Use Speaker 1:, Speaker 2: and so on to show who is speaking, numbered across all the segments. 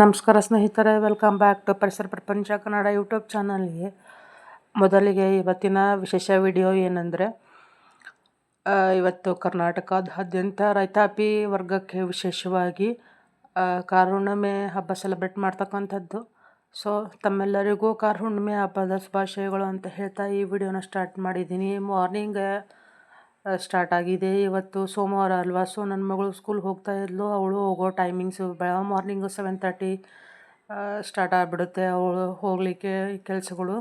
Speaker 1: ನಮಸ್ಕಾರ ಸ್ನೇಹಿತರೆ, welcome back to ಪರಿಸರ ಪ್ರಪಂಚ ಕನ್ನಡ ಯೂಟ್ಯೂಬ್ ಚಾನಲ್ಗೆ. ಮೊದಲಿಗೆ ಇವತ್ತಿನ ವಿಶೇಷ ವಿಡಿಯೋ ಏನಂದರೆ, ಇವತ್ತು ಕರ್ನಾಟಕದಾದ್ಯಂತ ರೈತಾಪಿ ವರ್ಗಕ್ಕೆ ವಿಶೇಷವಾಗಿ ಕಾರುಣ್ಣಿಮೆ ಹಬ್ಬ ಸೆಲೆಬ್ರೇಟ್ ಮಾಡ್ತಕ್ಕಂಥದ್ದು. ಸೊ ತಮ್ಮೆಲ್ಲರಿಗೂ ಕಾರುಣ್ಣಿಮೆ ಹಬ್ಬದ ಶುಭಾಶಯಗಳು ಅಂತ ಹೇಳ್ತಾ ಈ ವಿಡಿಯೋನ ಸ್ಟಾರ್ಟ್ ಮಾಡಿದ್ದೀನಿ. ಮಾರ್ನಿಂಗ್ ಸ್ಟಾರ್ಟ್ ಆಗಿದೆ. ಇವತ್ತು ಸೋಮವಾರ ಅಲ್ವಾ, ಸೊ ನನ್ನ ಮಗಳು ಸ್ಕೂಲ್ಗೆ ಹೋಗ್ತಾ ಇದ್ಲು. ಅವಳು ಹೋಗೋ ಟೈಮಿಂಗ್ಸು ಮಾರ್ನಿಂಗು 7:30 ಸ್ಟಾರ್ಟ್ ಆಗಿಬಿಡುತ್ತೆ ಅವಳು ಹೋಗಲಿಕ್ಕೆ ಕೆಲಸಗಳು.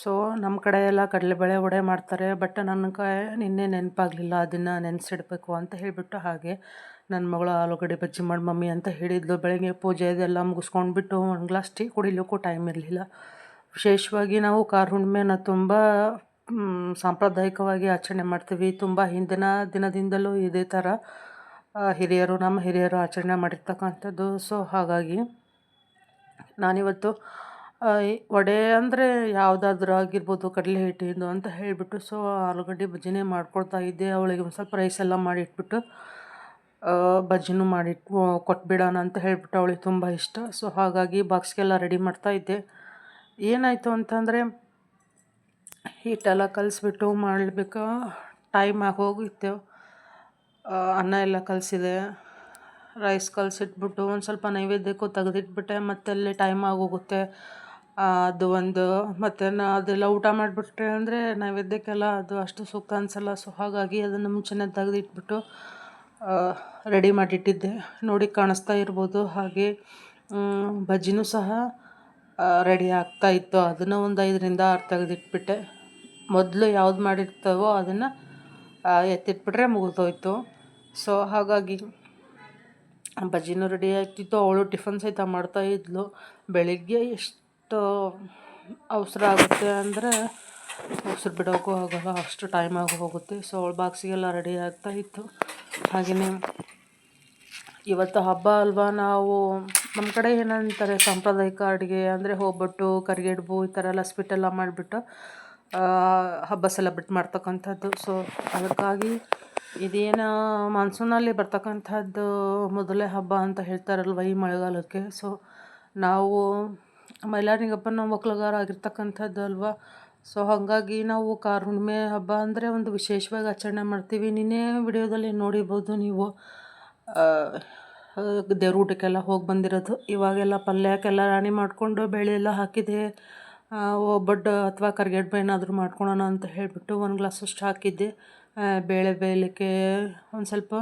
Speaker 1: ಸೊ ನಮ್ಮ ಕಡೆ ಎಲ್ಲ ಕಡಲೆಬೇಳೆ ವಡೆ ಮಾಡ್ತಾರೆ, ಬಟ್ ನನಗೆ ನಿನ್ನೆ ನೆನಪಾಗಲಿಲ್ಲ ಅದನ್ನು ನೆನೆಸಿಡ್ಬೇಕು ಅಂತ ಹೇಳಿಬಿಟ್ಟು, ಹಾಗೆ ನನ್ನ ಮಗಳು ಆಲೂಗಡ್ಡೆ ಬಜ್ಜಿ ಮಾಡಿ ಮಮ್ಮಿ ಅಂತ ಹೇಳಿದ್ಲು. ಬೆಳಗ್ಗೆ ಪೂಜೆ ಇದೆಲ್ಲ ಮುಗಿಸ್ಕೊಂಡ್ಬಿಟ್ಟು ಒಂದು ಗ್ಲಾಸ್ ಟೀ ಕುಡಿಲಿಕ್ಕೂ ಟೈಮ್ ಇರಲಿಲ್ಲ. ವಿಶೇಷವಾಗಿ ನಾವು ಕಾರುಣ್ಣಿಮೆನ ತುಂಬ ಸಾಂಪ್ರದಾಯಿಕವಾಗಿ ಆಚರಣೆ ಮಾಡ್ತೀವಿ. ತುಂಬ ಹಿಂದಿನ ದಿನದಿಂದಲೂ ಇದೇ ಥರ ನಮ್ಮ ಹಿರಿಯರು ಆಚರಣೆ ಮಾಡಿರ್ತಕ್ಕಂಥದ್ದು. ಸೊ ಹಾಗಾಗಿ ನಾನಿವತ್ತು ವಡೆ ಅಂದರೆ ಯಾವುದಾದ್ರೂ ಆಗಿರ್ಬೋದು, ಕಡಲೆ ಹಿಟ್ಟಿಂದು ಅಂತ ಹೇಳಿಬಿಟ್ಟು, ಸೊ ಆಲೂಗಡ್ಡೆ ಬಜ್ಜಿನೇ ಮಾಡ್ಕೊಳ್ತಾ ಇದ್ದೆ. ಅವಳಿಗೆ ಒಂದು ಸ್ವಲ್ಪ ರೈಸ್ ಎಲ್ಲ ಮಾಡಿಟ್ಬಿಟ್ಟು ಬಜ್ಜಿನೂ ಕೊಟ್ಬಿಡೋಣ ಅಂತ ಹೇಳಿಬಿಟ್ಟು, ಅವಳಿಗೆ ತುಂಬ ಇಷ್ಟ. ಸೊ ಹಾಗಾಗಿ ಬಾಕ್ಸ್ಗೆಲ್ಲ ರೆಡಿ ಮಾಡ್ತಾಯಿದ್ದೆ. ಏನಾಯಿತು ಅಂತಂದರೆ, ಹಿಟ್ಟೆಲ್ಲ ಕಲಿಸ್ಬಿಟ್ಟು ಮಾಡಬೇಕು, ಟೈಮ್ ಆಗೋಗಿತ್ತು. ಅನ್ನ ಎಲ್ಲ ಕಲಸಿದೆ, ರೈಸ್ ಕಲಸಿಟ್ಬಿಟ್ಟು ಒಂದು ಸ್ವಲ್ಪ ನೈವೇದ್ಯಕ್ಕೂ ತೆಗೆದಿಟ್ಬಿಟ್ಟೆ. ಮತ್ತಲ್ಲಿ ಟೈಮ್ ಆಗೋಗುತ್ತೆ ಅದು ಒಂದು. ಮತ್ತು ಅದೆಲ್ಲ ಊಟ ಮಾಡಿಬಿಟ್ರೆ ಅಂದರೆ ನೈವೇದ್ಯಕ್ಕೆಲ್ಲ ಅದು ಅಷ್ಟು ಸೂಕ್ತ ಅನಿಸಲ್ಲ. ಸೊ ಹಾಗಾಗಿ ಅದನ್ನು ಮುಂಚೆನೇ ತೆಗೆದಿಟ್ಬಿಟ್ಟು ರೆಡಿ ಮಾಡಿಟ್ಟಿದ್ದೆ. ನೋಡಿ ಕಾಣಿಸ್ತಾ ಇರ್ಬೋದು. ಹಾಗೆ ಬಜ್ಜಿನೂ ಸಹ ರೆಡಿ ಆಗ್ತಾಯಿತ್ತು. ಅದನ್ನು ಒಂದು 5ರಿಂದ 6 ತೆಗೆದಿಟ್ಬಿಟ್ಟೆ. ಮೊದಲು ಯಾವ್ದು ಮಾಡಿರ್ತೇವೋ ಅದನ್ನು ಎತ್ತಿಟ್ಬಿಟ್ರೆ ಮುಗಿದೋಯ್ತು. ಸೊ ಹಾಗಾಗಿ ಬಜ್ಜಿನೂ ರೆಡಿ ಆಗ್ತಿತ್ತು. ಅವಳು ಟಿಫನ್ ಸಹಿತ ಮಾಡ್ತಾಯಿದ್ಲು. ಬೆಳಿಗ್ಗೆ ಎಷ್ಟು ಅವಸರ ಆಗುತ್ತೆ ಅಂದರೆ ಉಸಿರು ಬಿಡೋಕ್ಕೂ ಆಗೋಲ್ಲ, ಅಷ್ಟು ಟೈಮ್ ಆಗಿ ಹೋಗುತ್ತೆ. ಸೊ ಅವಳ ಬಾಕ್ಸಿಗೆಲ್ಲ ರೆಡಿ ಆಗ್ತಾಯಿತ್ತು. ಹಾಗೆಯೇ ಇವತ್ತು ಹಬ್ಬ ಅಲ್ವಾ, ನಾವು ನಮ್ಮ ಕಡೆ ಏನಂತಾರೆ, ಸಾಂಪ್ರದಾಯಿಕ ಅಡುಗೆ ಅಂದರೆ ಒಬ್ಬಟ್ಟು, ಕರಿಗಡುಬು ಈ ಥರ ಎಲ್ಲ ಸ್ವೀಟೆಲ್ಲ ಮಾಡಿಬಿಟ್ಟು ಹಬ್ಬ ಸೆಲೆಬ್ರೇಟ್ ಮಾಡ್ತಕ್ಕಂಥದ್ದು. ಸೊ ಅದಕ್ಕಾಗಿ ಇದೇನು ಮಾನ್ಸೂನಲ್ಲಿ ಬರ್ತಕ್ಕಂಥದ್ದು ಮೊದಲೇ ಹಬ್ಬ ಅಂತ ಹೇಳ್ತಾರಲ್ವ ಈ ಮಳೆಗಾಲಕ್ಕೆ. ಸೊ ನಾವು ಮೈಲಾರಲಿಂಗಪ್ಪನ ಒಕ್ಕಲಗಾರ ಆಗಿರ್ತಕ್ಕಂಥದ್ದು ಅಲ್ವಾ. ಸೊ ಹಾಗಾಗಿ ನಾವು ಕಾರುಣ್ಣಿಮೆ ಹಬ್ಬ ಅಂದರೆ ಒಂದು ವಿಶೇಷವಾಗಿ ಆಚರಣೆ ಮಾಡ್ತೀವಿ. ನಿನ್ನೆ ವಿಡಿಯೋದಲ್ಲಿ ನೋಡಿರ್ಬೋದು ನೀವು, ದೇವ್ರ ಊಟಕ್ಕೆಲ್ಲ ಹೋಗಿ ಬಂದಿರೋದು. ಇವಾಗೆಲ್ಲ ಪಲ್ಯಕ್ಕೆಲ್ಲ ರಾಣಿ ಮಾಡಿಕೊಂಡು ಬೇಳೆ ಎಲ್ಲ ಹಾಕಿದೆ. ಒಬ್ಬಟ್ಟು ಅಥವಾ ಕರಿಗಡುಬು ಏನಾದರೂ ಮಾಡ್ಕೊಳೋಣ ಅಂತ ಹೇಳಿಬಿಟ್ಟು ಒಂದು ಗ್ಲಾಸಷ್ಟು ಹಾಕಿದ್ದೆ. ಬೇಳೆ ಬೇಯಲಿಕ್ಕೆ ಒಂದು ಸ್ವಲ್ಪ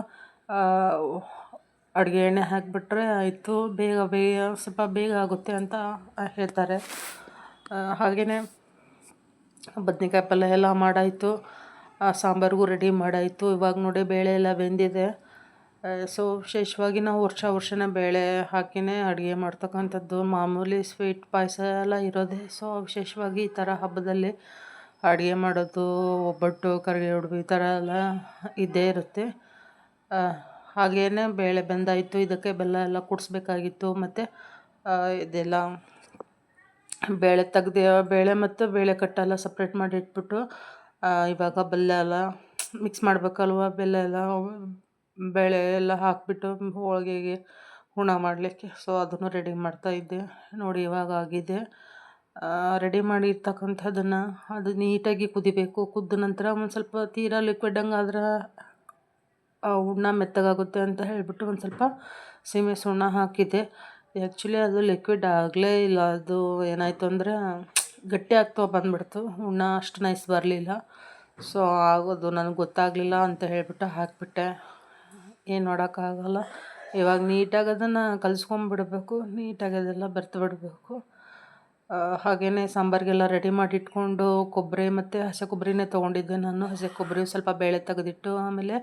Speaker 1: ಅಡುಗೆ ಎಣ್ಣೆ ಹಾಕಿಬಿಟ್ರೆ ಆಯಿತು, ಸ್ವಲ್ಪ ಬೇಗ ಆಗುತ್ತೆ ಅಂತ ಹೇಳ್ತಾರೆ. ಹಾಗೆಯೇ ಬದ್ನೆಕಾಯಿ ಪಲ್ಯ ಎಲ್ಲ ಮಾಡಾಯಿತು, ಸಾಂಬಾರಿಗೂ ರೆಡಿ ಮಾಡಾಯಿತು. ಇವಾಗ ನೋಡಿ ಬೇಳೆ ಎಲ್ಲ ಬೆಂದಿದೆ. ಸೊ ವಿಶೇಷವಾಗಿ ನಾವು ವರ್ಷನೇ ಬೇಳೆ ಹಾಕಿಯೇ ಅಡುಗೆ ಮಾಡ್ತಕ್ಕಂಥದ್ದು. ಮಾಮೂಲಿ ಸ್ವೀಟ್ ಪಾಯಸ ಎಲ್ಲ ಇರೋದೆ. ಸೊ ವಿಶೇಷವಾಗಿ ಈ ಥರ ಹಬ್ಬದಲ್ಲಿ ಅಡುಗೆ ಮಾಡೋದು, ಒಬ್ಬಟ್ಟು, ಕರಿಗಡುಬು ಈ ಥರ ಎಲ್ಲ ಇದ್ದೇ ಇರುತ್ತೆ. ಹಾಗೆಯೇ ಬೇಳೆ ಬೆಂದಾಯಿತು. ಇದಕ್ಕೆ ಬೆಲ್ಲ ಎಲ್ಲ ಕೂಡಿಸ್ಬೇಕಾಗಿತ್ತು. ಮತ್ತು ಇದೆಲ್ಲ ಬೇಳೆ ಮತ್ತು ಬೇಳೆ ಕಟ್ಟೆಲ್ಲ ಸಪ್ರೇಟ್ ಮಾಡಿ ಇಟ್ಬಿಟ್ಟು, ಇವಾಗ ಬೆಲ್ಲ ಎಲ್ಲ ಮಿಕ್ಸ್ ಮಾಡಬೇಕಲ್ವ, ಬೆಲ್ಲ ಎಲ್ಲ ಬೇಳೆ ಎಲ್ಲ ಹಾಕಿಬಿಟ್ಟು ಹೋಳಿಗೆಗೆ ಹೂರ್ಣ ಮಾಡಲಿಕ್ಕೆ. ಸೊ ಅದನ್ನು ರೆಡಿ ಮಾಡ್ತಾಯಿದ್ದೆ. ನೋಡಿ ಇವಾಗ ಆಗಿದೆ. ರೆಡಿ ಮಾಡಿರ್ತಕ್ಕಂಥದ್ದನ್ನು ಅದು ನೀಟಾಗಿ ಕುದಿಬೇಕು. ಕುದ್ದ ನಂತರ ಒಂದು ಸ್ವಲ್ಪ ತೀರಾ ಲಿಕ್ವಿಡ್ ಹಂಗಾದ್ರೆ ಹೂರ್ಣ ಮೆತ್ತಗಾಗುತ್ತೆ ಅಂತ ಹೇಳಿಬಿಟ್ಟು ಒಂದು ಸ್ವಲ್ಪ ಸೀಮೆ ಸುಣ್ಣ ಹಾಕಿದ್ದೆ. ಆ್ಯಕ್ಚುಲಿ ಅದು ಲಿಕ್ವಿಡ್ ಆಗಲೇ ಇಲ್ಲ. ಅದು ಏನಾಯಿತು ಅಂದರೆ ಗಟ್ಟಿ ಆಗ್ತಾ ಬಂದುಬಿಡ್ತು. ಹೂರ್ಣ ಅಷ್ಟು ನೈಸ್ ಬರಲಿಲ್ಲ. ಸೊ ಆಗೋದು ನನಗೆ ಗೊತ್ತಾಗಲಿಲ್ಲ ಅಂತ ಹೇಳಿಬಿಟ್ಟು ಹಾಕಿಬಿಟ್ಟೆ. ಏನು ಮಾಡೋಕ್ಕಾಗಲ್ಲ. ಇವಾಗ ನೀಟಾಗಿ ಅದನ್ನು ಕಲಿಸ್ಕೊಂಬಿಡ್ಬೇಕು, ನೀಟಾಗಿ ಅದೆಲ್ಲ ಬೆರೆತು ಬಿಡಬೇಕು. ಹಾಗೆಯೇ ಸಾಂಬಾರಿಗೆಲ್ಲ ರೆಡಿ ಮಾಡಿ ಇಟ್ಕೊಂಡು ಕೊಬ್ಬರಿ ಮತ್ತು ಹಸಿ ಕೊಬ್ಬರಿನೇ ತೊಗೊಂಡಿದ್ದೆ ನಾನು. ಹಸಿ ಕೊಬ್ಬರಿ ಸ್ವಲ್ಪ ಬೇಳೆ ತೆಗೆದಿಟ್ಟು, ಆಮೇಲೆ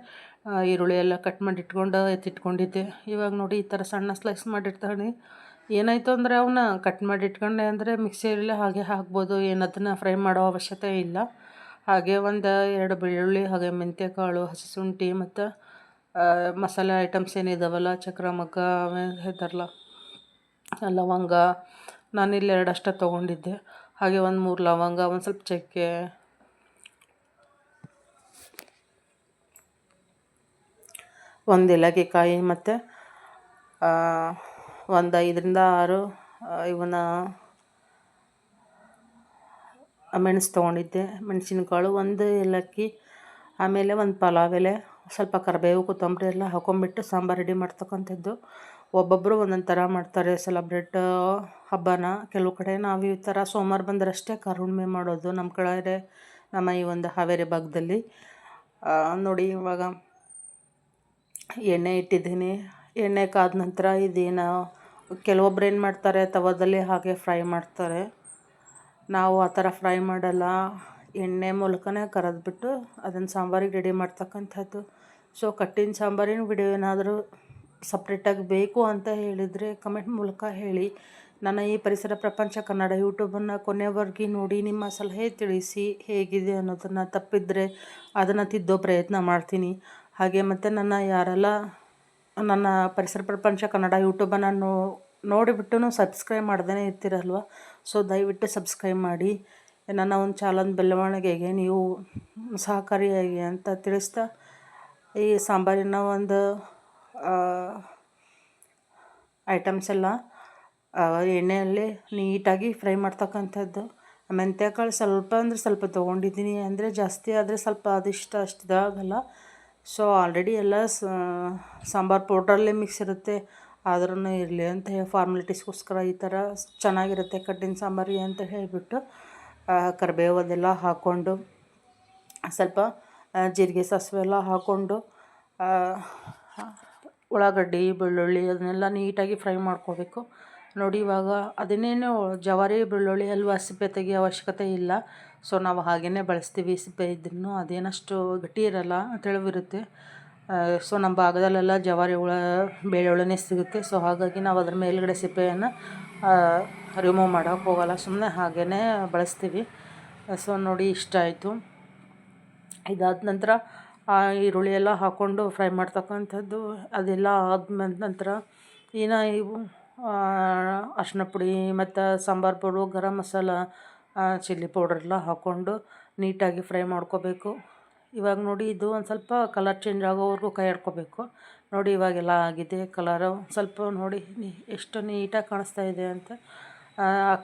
Speaker 1: ಈರುಳ್ಳಿ ಎಲ್ಲ ಕಟ್ ಮಾಡಿ ಇಟ್ಕೊಂಡು ಎತ್ತಿಟ್ಕೊಂಡಿದ್ದೆ. ಇವಾಗ ನೋಡಿ ಈ ಥರ ಸಣ್ಣ ಸ್ಲೈಸ್ ಮಾಡಿರ್ತಾನೆ. ಏನಾಯಿತು ಅಂದರೆ ಅವನ್ನ ಕಟ್ ಮಾಡಿ ಇಟ್ಕೊಂಡೆ ಅಂದರೆ ಮಿಕ್ಸಿಯಲ್ಲಿ ಹಾಗೆ ಹಾಕ್ಬೋದು, ಏನದನ್ನು ಫ್ರೈ ಮಾಡೋ ಅವಶ್ಯಕತೆ ಇಲ್ಲ. ಹಾಗೆ ಒಂದು 2 ಬೆಳ್ಳುಳ್ಳಿ, ಹಾಗೆ ಮೆಂತ್ಯಕಾಳು, ಹಸಿ ಶುಂಠಿ ಮತ್ತು ಮಸಾಲೆ ಐಟಮ್ಸ್ ಏನಿದಾವಲ್ಲ, ಚಕ್ರ ಮಗ್ಗ ಹೇಳ್ತಾರಲ್ಲ, ಲವಂಗ, ನಾನಿಲ್ಲಿ 2 ಅಷ್ಟೇ ತೊಗೊಂಡಿದ್ದೆ. ಹಾಗೆ ಒಂದು 3 ಲವಂಗ, ಒಂದು ಸ್ವಲ್ಪ ಚಕ್ಕೆ, ಒಂದು ಏಲಕ್ಕಿಕಾಯಿ ಮತ್ತು ಒಂದು 5ರಿಂದ 6 ಇವನ್ನ ಮೆಣಸು ತೊಗೊಂಡಿದ್ದೆ, ಮೆಣಸಿನಕಾಳು, ಒಂದು ಏಲಕ್ಕಿ, ಆಮೇಲೆ ಒಂದು ಪಲಾವ್ ಎಲೆ, ಸ್ವಲ್ಪ ಕರಿಬೇವು, ಕೊತ್ತಂಬರಿ ಎಲ್ಲ ಹಾಕೊಂಡ್ಬಿಟ್ಟು ಸಾಂಬಾರು ರೆಡಿ ಮಾಡ್ತಕ್ಕಂಥದ್ದು. ಒಬ್ಬೊಬ್ಬರು ಒಂದೊಂದು ಥರ ಮಾಡ್ತಾರೆ ಸೆಲೆಬ್ರೇಟ್ ಹಬ್ಬನ. ಕೆಲವು ಕಡೆ ನಾವು ಈ ಥರ ಸೋಮವಾರ ಬಂದರಷ್ಟೇ ಕರುಣೆ ಮಾಡೋದು. ನಮ್ಮ ಕಡೆ ನಮ್ಮ ಈ ಒಂದು ಹಾವೇರಿ ಭಾಗದಲ್ಲಿ ನೋಡಿ. ಇವಾಗ ಎಣ್ಣೆ ಇಟ್ಟಿದ್ದೀನಿ. ಎಣ್ಣೆ ಕಾದ ನಂತರ ಇದೇನು ಕೆಲವೊಬ್ರು ಏನು ಮಾಡ್ತಾರೆ, ತವದಲ್ಲಿ ಹಾಗೆ ಫ್ರೈ ಮಾಡ್ತಾರೆ. ನಾವು ಆ ಥರ ಫ್ರೈ ಮಾಡಲ್ಲ, ಎಣ್ಣೆ ಮೂಲಕನೇ ಕರೆದ್ಬಿಟ್ಟು ಅದನ್ನು ಸಾಂಬಾರಿಗೆ ರೆಡಿ ಮಾಡ್ತಕ್ಕಂಥದ್ದು. ಸೊ ಕಟ್ಟಿನ ಸಾಂಬಾರಿನ ವಿಡಿಯೋ ಏನಾದರೂ ಸಪ್ರೇಟಾಗಿ ಬೇಕು ಅಂತ ಹೇಳಿದರೆ ಕಮೆಂಟ್ ಮೂಲಕ ಹೇಳಿ. ನನ್ನ ಈ ಪರಿಸರ ಪ್ರಪಂಚ ಕನ್ನಡ ಯೂಟ್ಯೂಬನ್ನು ಕೊನೆವರೆಗೆ ನೋಡಿ ನಿಮ್ಮ ಸಲಹೆ ತಿಳಿಸಿ, ಹೇಗಿದೆ ಅನ್ನೋದನ್ನು. ತಪ್ಪಿದರೆ ಅದನ್ನು ತಿದ್ದೋ ಪ್ರಯತ್ನ ಮಾಡ್ತೀನಿ. ಹಾಗೆ ಮತ್ತು ನನ್ನ ಯಾರೆಲ್ಲ ನನ್ನ ಪರಿಸರ ಪ್ರಪಂಚ ಕನ್ನಡ ಯೂಟ್ಯೂಬನ್ನು ನೋಡಿಬಿಟ್ಟು ಸಬ್ಸ್ಕ್ರೈಬ್ ಮಾಡ್ದೇ ಇರ್ತೀರಲ್ವ, ಸೊ ದಯವಿಟ್ಟು ಸಬ್ಸ್ಕ್ರೈಬ್ ಮಾಡಿ. ನನ್ನ ಒಂದು ಚಾನಲ್ ಬೆಳವಣಿಗೆಗೆ ನೀವು ಸಹಕಾರಿಯಾಗಿ ಅಂತ ತಿಳಿಸ್ತಾ, ಈ ಸಾಂಬಾರಿನ ಒಂದು ಐಟಮ್ಸ್ ಎಲ್ಲ ಎಣ್ಣೆಯಲ್ಲಿ ನೀಟಾಗಿ ಫ್ರೈ ಮಾಡ್ತಕ್ಕಂಥದ್ದು. ಮೆಂತ್ಯಕಾಳು ಸ್ವಲ್ಪ ಅಂದರೆ ಸ್ವಲ್ಪ ತೊಗೊಂಡಿದ್ದೀನಿ, ಅಂದರೆ ಜಾಸ್ತಿ ಆದರೆ ಸ್ವಲ್ಪ ಅಷ್ಟು ಇದಾಗಲ್ಲ. ಸೊ ಆಲ್ರೆಡಿ ಎಲ್ಲ ಸಾಂಬಾರು ಪೌಡ್ರಲ್ಲೇ ಮಿಕ್ಸ್ ಇರುತ್ತೆ, ಆದ್ರೂ ಇರಲಿ ಅಂತ ಫಾರ್ಮಾಲಿಟೀಸ್ಗೋಸ್ಕರ ಈ ಥರ ಚೆನ್ನಾಗಿರುತ್ತೆ ಕಟ್ಟಿನ ಸಾಂಬಾರಿಗೆ ಅಂತ ಹೇಳಿಬಿಟ್ಟು ಕರಿಬೇವು ಅದೆಲ್ಲ ಹಾಕ್ಕೊಂಡು, ಸ್ವಲ್ಪ ಜೀರಿಗೆ ಸಾಸಿವೆ ಎಲ್ಲ ಹಾಕ್ಕೊಂಡು, ಉಳ್ಳಾಗಡ್ಡಿ ಬೆಳ್ಳುಳ್ಳಿ ಅದನ್ನೆಲ್ಲ ನೀಟಾಗಿ ಫ್ರೈ ಮಾಡ್ಕೋಬೇಕು. ನೋಡಿ ಇವಾಗ ಅದನ್ನೇನು ಜವಾರಿ ಬೆಳ್ಳುಳ್ಳಿ ಹಲ್ವಾ ಸಿಪ್ಪೆ ತೆಗಿಯೋ ಅವಶ್ಯಕತೆ ಇಲ್ಲ. ಸೊ ನಾವು ಹಾಗೇ ಬಳಸ್ತೀವಿ. ಸಿಪ್ಪೆ ಇದ್ರೂ ಅದೇನಷ್ಟು ಗಟ್ಟಿ ಇರಲ್ಲ, ತೆಳುವಿರುತ್ತೆ. ಸೊ ನಮ್ಮ ಭಾಗದಲ್ಲೆಲ್ಲ ಜವಾರಿ ಬೆಳ್ಳುಳ್ಳಿನೇ ಸಿಗುತ್ತೆ. ಸೊ ಹಾಗಾಗಿ ನಾವು ಅದ್ರ ಮೇಲ್ಗಡೆ ಸಿಪ್ಪೆಯನ್ನು ರಿಮೂವ್ ಮಾಡೋಕ್ಕೆ ಹೋಗಲ್ಲ, ಸುಮ್ಮನೆ ಹಾಗೇ ಬಳಸ್ತೀವಿ. ಸೊ ನೋಡಿ ಇಷ್ಟ ಆಯಿತು. ಇದಾದ ನಂತರ ಈರುಳ್ಳಿ ಎಲ್ಲ ಹಾಕ್ಕೊಂಡು ಫ್ರೈ ಮಾಡ್ತಕ್ಕಂಥದ್ದು. ಅದೆಲ್ಲ ಆದ್ಮೇಲೆ ನಂತರ ಇವು ಅರಿಶಿನ ಪುಡಿ ಮತ್ತು ಸಾಂಬಾರು ಪೌಡ್ರು, ಗರಂ ಮಸಾಲ, ಚಿಲ್ಲಿ ಪೌಡ್ರೆಲ್ಲ ಹಾಕ್ಕೊಂಡು ನೀಟಾಗಿ ಫ್ರೈ ಮಾಡ್ಕೋಬೇಕು. ಇವಾಗ ನೋಡಿ ಇದು ಒಂದು ಸ್ವಲ್ಪ ಕಲರ್ ಚೇಂಜ್ ಆಗೋವರೆಗೂ ಕೈ ಆಡ್ಕೋಬೇಕು. ನೋಡಿ ಇವಾಗೆಲ್ಲ ಆಗಿದೆ ಕಲರು. ಸ್ವಲ್ಪ ನೋಡಿ ಎಷ್ಟು ನೀಟಾಗಿ ಕಾಣಿಸ್ತಾ ಇದೆ ಅಂತ.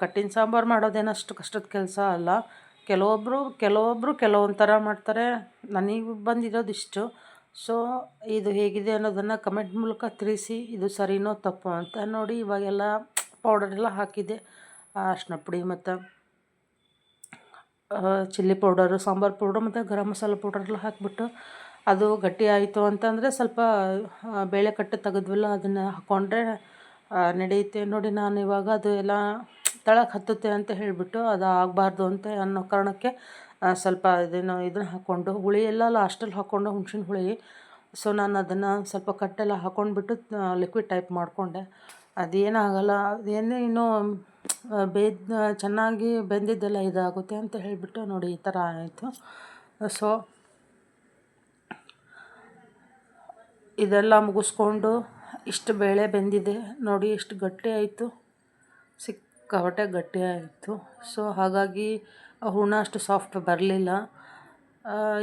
Speaker 1: ಕಟ್ಟಿನ ಸಾಂಬಾರು ಮಾಡೋದೇನಷ್ಟು ಕಷ್ಟದ ಕೆಲಸ ಅಲ್ಲ. ಕೆಲವೊಬ್ಬರು ಕೆಲವೊಂದು ಥರ ಮಾಡ್ತಾರೆ. ನನಗೆ ಬಂದಿರೋದಿಷ್ಟು. ಸೊ ಇದು ಹೇಗಿದೆ ಅನ್ನೋದನ್ನು ಕಮೆಂಟ್ ಮೂಲಕ ತಿಳಿಸಿ, ಇದು ಸರಿನೋ ತಪ್ಪು ಅಂತ. ನೋಡಿ ಇವಾಗೆಲ್ಲ ಪೌಡರೆಲ್ಲ ಹಾಕಿದೆ, ಅರಿಶಿನ ಪುಡಿ ಮತ್ತು ಚಿಲ್ಲಿ ಪೌಡರು, ಸಾಂಬಾರು ಪೌಡ್ರು ಮತ್ತು ಗರಂ ಮಸಾಲ ಪೌಡರೆಲ್ಲ ಹಾಕಿಬಿಟ್ಟು ಅದು ಗಟ್ಟಿ ಆಯಿತು ಅಂತಂದರೆ ಸ್ವಲ್ಪ ಬೇಳೆ ಕಟ್ಟು ತೆಗೆದ್ವಲ್ಲ ಅದನ್ನು ಹಾಕ್ಕೊಂಡ್ರೆ ನಡೆಯುತ್ತೆ. ನೋಡಿ ನಾನು ಇವಾಗ ಅದು ಎಲ್ಲ ತಳಕ್ಕೆ ಹತ್ತುತ್ತೆ ಅಂತ ಹೇಳಿಬಿಟ್ಟು ಅದು ಆಗಬಾರ್ದು ಅಂತ ಅನ್ನೋ ಕಾರಣಕ್ಕೆ ಸ್ವಲ್ಪ ಇದನ್ನು ಹಾಕ್ಕೊಂಡು, ಹುಳಿ ಎಲ್ಲ ಲಾಸ್ಟಲ್ಲಿ ಹಾಕ್ಕೊಂಡು, ಹುಣ್ಸಿನ ಹುಳಿ. ಸೊ ನಾನು ಅದನ್ನು ಸ್ವಲ್ಪ ಕಟ್ಟೆಲ್ಲ ಹಾಕ್ಕೊಂಡ್ಬಿಟ್ಟು ಲಿಕ್ವಿಡ್ ಟೈಪ್ ಮಾಡಿಕೊಂಡೆ. ಅದೇನಾಗಲ್ಲ, ಅದೇನೇ ಇನ್ನೂ ಚೆನ್ನಾಗಿ ಬೆಂದಿದ್ದೆಲ್ಲ ಇದಾಗುತ್ತೆ ಅಂತ ಹೇಳಿಬಿಟ್ಟು ನೋಡಿ ಈ ಥರ ಆಯಿತು. ಸೊ ಇದೆಲ್ಲ ಮುಗಿಸ್ಕೊಂಡು ಇಷ್ಟು ಬೇಳೆ ಬೆಂದಿದೆ ನೋಡಿ, ಎಷ್ಟು ಗಟ್ಟಿ ಆಯಿತು, ಸಿಕ್ಕಾಪಟ್ಟೆ ಗಟ್ಟಿ ಆಯಿತು. ಸೊ ಹಾಗಾಗಿ ಹೂರ್ಣ ಅಷ್ಟು ಸಾಫ್ಟ್ ಬರಲಿಲ್ಲ.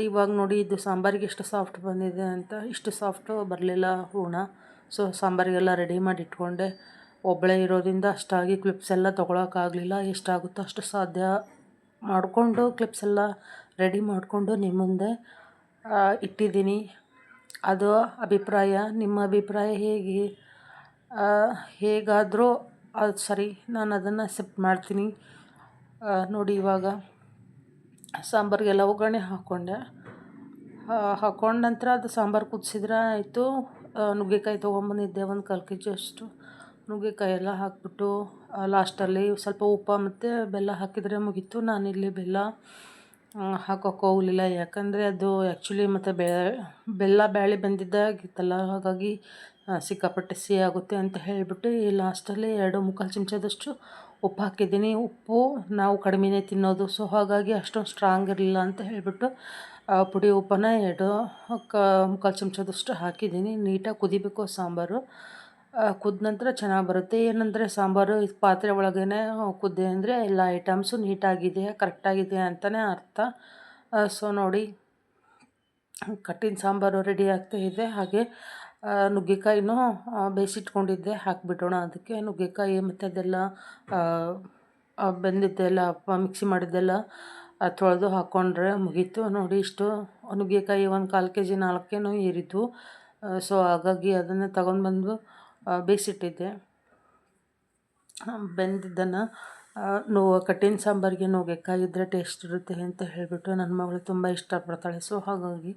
Speaker 1: ಇವಾಗ ನೋಡಿ ಇದು ಸಾಂಬಾರಿಗೆ ಎಷ್ಟು ಸಾಫ್ಟ್ ಬಂದಿದೆ ಅಂತ. ಇಷ್ಟು ಸಾಫ್ಟು ಬರಲಿಲ್ಲ ಹೂರ್ಣ. ಸೊ ಸಾಂಬಾರಿಗೆಲ್ಲ ರೆಡಿ ಮಾಡಿ ಇಟ್ಕೊಂಡೆ. ಒಬ್ಬಳೇ ಇರೋದ್ರಿಂದ ಅಷ್ಟಾಗಿ ಕ್ಲಿಪ್ಸ್ ಎಲ್ಲ ತೊಗೊಳಕ್ಕಾಗಲಿಲ್ಲ. ಎಷ್ಟಾಗುತ್ತೋ ಅಷ್ಟು ಸಾಧ್ಯ ಮಾಡಿಕೊಂಡು ಕ್ಲಿಪ್ಸ್ ಎಲ್ಲ ರೆಡಿ ಮಾಡಿಕೊಂಡು ನಿಮ್ಮ ಮುಂದೆ ಇಟ್ಟಿದ್ದೀನಿ. ಅದು ಅಭಿಪ್ರಾಯ, ನಿಮ್ಮ ಅಭಿಪ್ರಾಯ ಹೇಗಾದರೂ ಅದು ಸರಿ, ನಾನು ಅದನ್ನು ಅಕ್ಸೆಪ್ಟ್ ಮಾಡ್ತೀನಿ. ನೋಡಿ ಇವಾಗ ಸಾಂಬಾರಿಗೆಲ್ಲ ಒಗ್ಗರಣೆ ಹಾಕ್ಕೊಂಡ ನಂತರ ಅದು ಸಾಂಬಾರು ಕುದಿಸಿದ್ರೆ ಆಯಿತು. ನುಗ್ಗೆಕಾಯಿ ತೊಗೊಂಬಂದಿದ್ದೆ, ಒಂದು 1/4 kg ಅಷ್ಟು ನುಗ್ಗೆಕಾಯಿ ಎಲ್ಲ ಹಾಕ್ಬಿಟ್ಟು ಲಾಸ್ಟಲ್ಲಿ ಸ್ವಲ್ಪ ಉಪ್ಪು ಮತ್ತು ಬೆಲ್ಲ ಹಾಕಿದರೆ ಮುಗೀತು. ನಾನಿಲ್ಲಿ ಬೆಲ್ಲ ಹಾಕೋಕ್ಕೆ ಹೋಗಲಿಲ್ಲ, ಯಾಕಂದರೆ ಅದು ಆ್ಯಕ್ಚುಲಿ ಮತ್ತು ಬೆಲ್ಲ ಬ್ಯಾಳೆ ಬಂದಿದ್ದಾಗಿತ್ತಲ್ಲ, ಹಾಗಾಗಿ ಸಿಕ್ಕಾಪಟ್ಟೆ ಸಿಹಿ ಆಗುತ್ತೆ ಅಂತ ಹೇಳಿಬಿಟ್ಟು ಈ ಲಾಸ್ಟಲ್ಲಿ 2 ಚಮಚದಷ್ಟು ಉಪ್ಪು ಹಾಕಿದ್ದೀನಿ. ಉಪ್ಪು ನಾವು ಕಡಿಮೆನೇ ತಿನ್ನೋದು, ಸೊ ಹಾಗಾಗಿ ಅಷ್ಟೊಂದು ಸ್ಟ್ರಾಂಗ್ ಇರಲಿಲ್ಲ ಅಂತ ಹೇಳಿಬಿಟ್ಟು ಪುಡಿ ಉಪ್ಪನ್ನು 2 ಚಮಚದಷ್ಟು ಹಾಕಿದ್ದೀನಿ. ನೀಟಾಗಿ ಕುದಿಬೇಕು ಸಾಂಬಾರು. ಕುದ್ದ ನಂತರ ಚೆನ್ನಾಗಿ ಬರುತ್ತೆ. ಏನಂದರೆ ಸಾಂಬಾರು ಪಾತ್ರೆ ಒಳಗೇ ಕುದ್ದೆ ಅಂದರೆ ಎಲ್ಲ ಐಟಮ್ಸು ನೀಟಾಗಿದೆ, ಕರೆಕ್ಟಾಗಿದೆ ಅಂತಲೇ ಅರ್ಥ. ಸೊ ನೋಡಿ ಕಟ್ಟಿನ ಸಾಂಬಾರು ರೆಡಿ ಆಗ್ತಾಯಿದೆ. ಹಾಗೆ ನುಗ್ಗೆಕಾಯಿನೂ ಬೇಯಿಸಿಟ್ಕೊಂಡಿದ್ದೆ, ಹಾಕಿಬಿಡೋಣ ಅದಕ್ಕೆ. ನುಗ್ಗೆಕಾಯಿ ಮತ್ತು ಅದೆಲ್ಲ ಬೆಂದಿದ್ದೆಲ್ಲ ಮಿಕ್ಸಿ ಮಾಡಿದ್ದೆಲ್ಲ ತೊಳೆದು ಹಾಕ್ಕೊಂಡ್ರೆ ಮುಗೀತು. ನೋಡಿ ಇಷ್ಟು ನುಗ್ಗೆಕಾಯಿ 1/4 kg 4 ಏರಿತು. ಸೊ ಹಾಗಾಗಿ ಅದನ್ನು ತಗೊಂಡ್ಬಂದು ಬೇಯಿಸಿಟ್ಟಿದ್ದೆ. ಬೆಂದಿದ್ದನ್ನು ಕಟ್ಟಿನ ಸಾಂಬಾರಿಗೆ ನುಗ್ಗೆಕಾಯಿ ಇದ್ದರೆ ಟೇಸ್ಟ್ ಇರುತ್ತೆ ಅಂತ ಹೇಳಿಬಿಟ್ಟು ನನ್ನ ಮಗಳು ತುಂಬ ಇಷ್ಟಪಡ್ತಾಳೆ. ಸೊ ಹಾಗಾಗಿ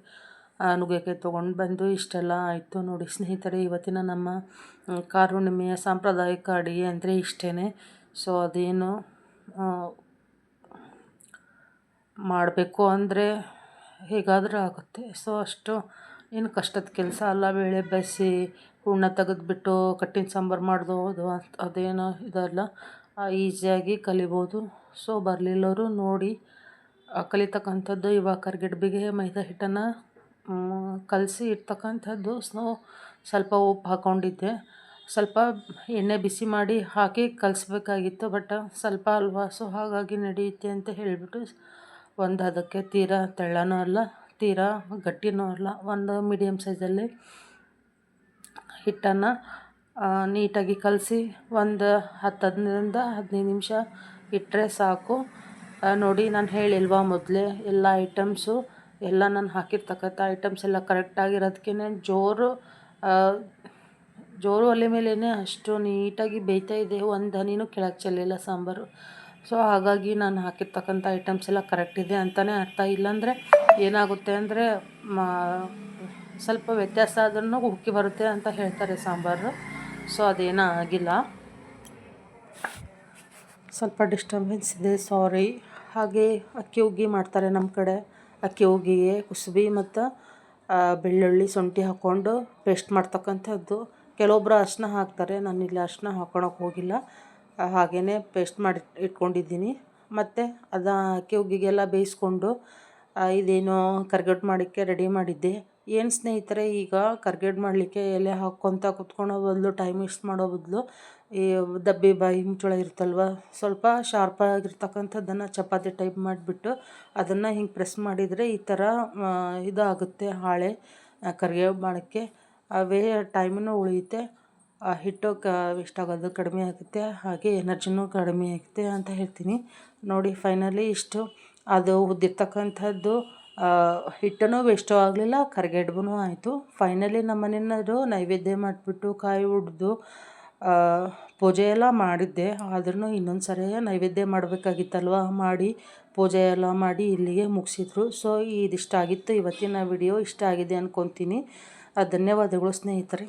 Speaker 1: ನುಗ್ಗೆಕಾಯಿ ತೊಗೊಂಡು ಬಂದು ಇಷ್ಟೆಲ್ಲ ಆಯಿತು. ನೋಡಿ ಸ್ನೇಹಿತರೆ, ಇವತ್ತಿನ ನಮ್ಮ ಕಾರುಣ್ಣಿಮೆಯ ಸಾಂಪ್ರದಾಯಿಕ ಅಡುಗೆ ಅಂದರೆ ಇಷ್ಟೇ. ಸೊ ಅದೇನು ಮಾಡಬೇಕು ಅಂದರೆ ಹೇಗಾದರೂ ಆಗುತ್ತೆ. ಸೊ ಅಷ್ಟು ಏನು ಕಷ್ಟದ ಕೆಲಸ ಅಲ್ಲ. ಬೇಳೆ ಬೇಯಿಸಿ ಹೂರಣ ತೆಗೆದುಬಿಟ್ಟು ಕಟ್ಟಿನ ಸಾಂಬಾರು ಮಾಡೋದು ಅದೇನೋ ಇದಲ್ಲ, ಈಸಿಯಾಗಿ ಕಲಿಬೋದು. ಸೊ ಬರಲಿಲ್ಲವರು ನೋಡಿ ಕಲಿತಕ್ಕಂಥದ್ದು. ಇವಾಗ ಕರಿಗಡ್ಬಿಗೆ ಮೈದಾ ಹಿಟ್ಟನ್ನು ಕಲಸಿ ಇರ್ತಕ್ಕಂಥದ್ದು. ಸ್ವಲ್ಪ ಉಪ್ಪು ಹಾಕ್ಕೊಂಡಿದ್ದೆ, ಸ್ವಲ್ಪ ಎಣ್ಣೆ ಬಿಸಿ ಮಾಡಿ ಹಾಕಿ ಕಲಿಸ್ಬೇಕಾಗಿತ್ತು. ಬಟ್ ಸ್ವಲ್ಪ ಅಲ್ವಾ, ಸೊ ಹಾಗಾಗಿ ನಡೆಯುತ್ತೆ ಅಂತ ಹೇಳಿಬಿಟ್ಟು ಒಂದು ಅದಕ್ಕೆ ತೀರಾ ತೆಳ್ಳನೂ ಅಲ್ಲ, ತೀರಾ ಗಟ್ಟಿನೂ ಅಲ್ಲ, ಒಂದು ಮೀಡಿಯಮ್ ಸೈಜಲ್ಲಿ ಹಿಟ್ಟನ್ನು ನೀಟಾಗಿ ಕಲಸಿ ಒಂದು 10-15 ನಿಮಿಷ ಇಟ್ಟರೆ ಸಾಕು. ನೋಡಿ ನಾನು ಹೇಳಿಲ್ವಾ ಮೊದಲೇ, ಎಲ್ಲ ಐಟಮ್ಸು ಎಲ್ಲ ನಾನು ಹಾಕಿರ್ತಕ್ಕಂಥ ಐಟಮ್ಸ್ ಎಲ್ಲ ಕರೆಕ್ಟಾಗಿರೋದಕ್ಕೆ ಜೋರು ಒಲೆ ಮೇಲೇ ಅಷ್ಟು ನೀಟಾಗಿ ಬೇಯ್ತಾ ಇದೆ. ಒಂದು ಹನಿನೂ ಕೆಳಗೆ ಚೆಲ್ಲಿಲ್ಲ ಸಾಂಬಾರು. ಸೊ ಹಾಗಾಗಿ ನಾನು ಹಾಕಿರ್ತಕ್ಕಂಥ ಐಟಮ್ಸ್ ಎಲ್ಲ ಕರೆಕ್ಟ್ ಇದೆ ಅಂತಲೇ ಅರ್ಥ. ಇಲ್ಲಾಂದರೆ ಏನಾಗುತ್ತೆ ಅಂದರೆ ಸ್ವಲ್ಪ ವ್ಯತ್ಯಾಸ ಆದ್ರೂ ಉಕ್ಕಿ ಬರುತ್ತೆ ಅಂತ ಹೇಳ್ತಾರೆ ಸಾಂಬಾರು. ಸೊ ಅದೇನೂ ಆಗಿಲ್ಲ, ಸ್ವಲ್ಪ ಡಿಸ್ಟರ್ಬೆನ್ಸ್ ಇದೆ, ಸಾರಿ. ಹಾಗೆ ಅಕ್ಕಿ ಹುಗ್ಗಿ ಮಾಡ್ತಾರೆ ನಮ್ಮ ಕಡೆ. ಅಕ್ಕಿ ಹುಗ್ಗಿಗೆ ಕುಸುಬಿ ಮತ್ತು ಬೆಳ್ಳುಳ್ಳಿ ಶುಂಠಿ ಹಾಕ್ಕೊಂಡು ಪೇಸ್ಟ್ ಮಾಡ್ತಕ್ಕಂಥದ್ದು. ಕೆಲವೊಬ್ಬರು ಅರಿಶಿನ ಹಾಕ್ತಾರೆ, ನಾನಿಲ್ಲಿ ಅರಿಶಿನ ಹಾಕ್ಕೊಳಕ್ಕೆ ಹೋಗಿಲ್ಲ, ಹಾಗೇ ಪೇಸ್ಟ್ ಮಾಡಿ ಇಟ್ಕೊಂಡಿದ್ದೀನಿ. ಮತ್ತು ಅಕ್ಕಿ ಹುಗ್ಗಿಗೆಲ್ಲ ಬೇಯಿಸ್ಕೊಂಡು ಇದೇನು ಕರ್ಗಡ್ಬು ಮಾಡೋಕ್ಕೆ ರೆಡಿ ಮಾಡಿದ್ದೆ. ಏನು ಸ್ನೇಹಿತರೆ, ಈಗ ಕರ್ಗಡ್ಬು ಮಾಡಲಿಕ್ಕೆ ಎಲೆ ಹಾಕ್ಕೊತ ಕುತ್ಕೊಳ್ಳೋ ಬದಲು, ಟೈಮ್ ವೇಸ್ಟ್ ಮಾಡೋ ಬದಲು ಈ ದಬ್ಬೆ ಬಾಯಿ ಮುಚ್ಚಳ ಇರುತ್ತಲ್ವ, ಸ್ವಲ್ಪ ಶಾರ್ಪಾಗಿರ್ತಕ್ಕಂಥದ್ದನ್ನು ಚಪಾತಿ ಟೈಪ್ ಮಾಡಿಬಿಟ್ಟು ಅದನ್ನು ಹಿಂಗೆ ಪ್ರೆಸ್ ಮಾಡಿದರೆ ಈ ಥರ ಇದಾಗುತ್ತೆ ಹಾಳೆ. ಕರ್ಗಡ್ಬು ಮಾಡೋಕ್ಕೆ ಅವೇ ಟೈಮೂ ಉಳಿಯುತ್ತೆ, ಹಿಟ್ಟು ವೇಸ್ಟ್ ಆಗೋದು ಕಡಿಮೆ ಆಗುತ್ತೆ, ಹಾಗೆ ಎನರ್ಜಿನೂ ಕಡಿಮೆ ಆಗುತ್ತೆ ಅಂತ ಹೇಳ್ತೀನಿ. ನೋಡಿ ಫೈನಲಿ ಇಷ್ಟು ಅದು ಉದ್ದಿರ್ತಕ್ಕಂಥದ್ದು ಹಿಟ್ಟೂ ವೇಸ್ಟು ಆಗಲಿಲ್ಲ, ಕರ್ಗಡ್ಬೂ ಆಯಿತು. ಫೈನಲಿ ನಮ್ಮ ಮನೆಯವರು ನೈವೇದ್ಯ ಮಾಡಿಬಿಟ್ಟು ಕಾಯಿ ಹೊಡೆದು ಪೂಜೆ ಎಲ್ಲ ಮಾಡಿದ್ದೆ. ಆದ್ರೂ ಇನ್ನೊಂದು ಸರಿ ನೈವೇದ್ಯ ಮಾಡಬೇಕಾಗಿತ್ತಲ್ವ, ಮಾಡಿ ಪೂಜೆ ಎಲ್ಲ ಮಾಡಿ ಇಲ್ಲಿಗೆ ಮುಗಿಸಿದ್ರು. ಸೊ ಇದಿಷ್ಟ ಆಗಿತ್ತು ಇವತ್ತಿನ ವಿಡಿಯೋ. ಇಷ್ಟ ಆಗಿದೆ ಅಂದ್ಕೊತೀನಿ. ಧನ್ಯವಾದಗಳು ಸ್ನೇಹಿತರೆ.